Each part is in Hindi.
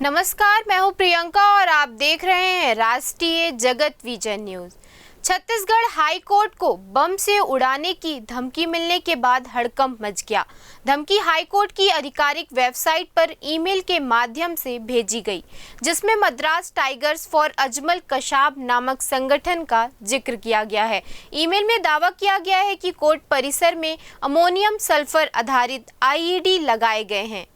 नमस्कार, मैं हूं प्रियंका और आप देख रहे हैं राष्ट्रीय जगत vision news. Chhattisgarh high court को बम से उड़ाने की धमकी मिलने के बाद हड़कंप मच गया। धमकी हाई कोर्ट की आधिकारिक वेबसाइट पर ईमेल के माध्यम से भेजी गई, जिसमें मद्रास टाइगर्स फॉर अजमल कसाब नामक संगठन का जिक्र किया गया है। ईमेल में दावा किया गया है कि कोर्ट परिसर में अमोनियम सल्फर आधारित आईईडी लगाए गए हैं।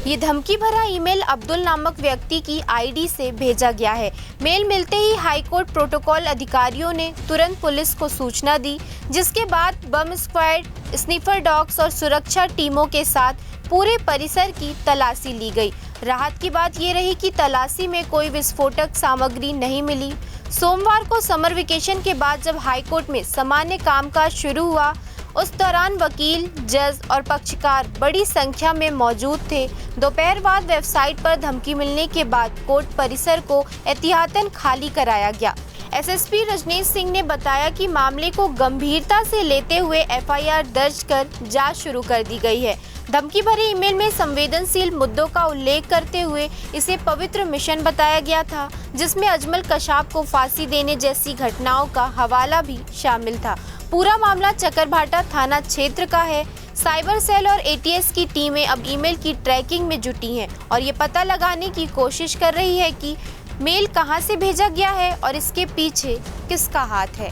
ये धमकी भरा ईमेल अब्दुल नामक व्यक्ति की आईडी से भेजा गया है। मेल मिलते ही हाईकोर्ट प्रोटोकॉल अधिकारियों ने तुरंत पुलिस को सूचना दी, जिसके बाद बम स्क्वाड, स्निफर डॉग्स और सुरक्षा टीमों के साथ पूरे परिसर की तलाशी ली गई। राहत की बात ये रही कि तलाशी में कोई विस्फोटक सामग्री नहीं मिली। सोमवार को समर वेकेशन के बाद जब हाईकोर्ट में सामान्य कामकाज शुरू हुआ, उस दौरान वकील, जज और पक्षकार बड़ी संख्या में मौजूद थे। दोपहर बाद वेबसाइट पर धमकी मिलने के बाद कोर्ट परिसर को एहतियातन खाली कराया गया। एसएसपी रजनीश सिंह ने बताया कि मामले को गंभीरता से लेते हुए एफआईआर दर्ज कर जांच शुरू कर दी गई है। धमकी भरे ईमेल में संवेदनशील मुद्दों का उल्लेख करते हुए इसे पवित्र मिशन बताया गया था, जिसमें अजमल कसाब को फांसी देने जैसी घटनाओं का हवाला भी शामिल था। पूरा मामला चकरभाटा थाना क्षेत्र का है। साइबर सेल और एटीएस की टीमें अब ईमेल की ट्रैकिंग में जुटी हैं और ये पता लगाने की कोशिश कर रही है कि मेल कहां से भेजा गया है और इसके पीछे किसका हाथ है।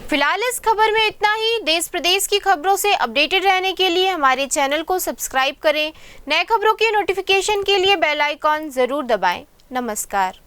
फिलहाल इस खबर में इतना ही। देश प्रदेश की खबरों से अपडेटेड रहने के लिए हमारे चैनल को सब्सक्राइब करें। नए खबरों की नोटिफिकेशन के लिए बेल आइकॉन जरूर दबाएं। नमस्कार।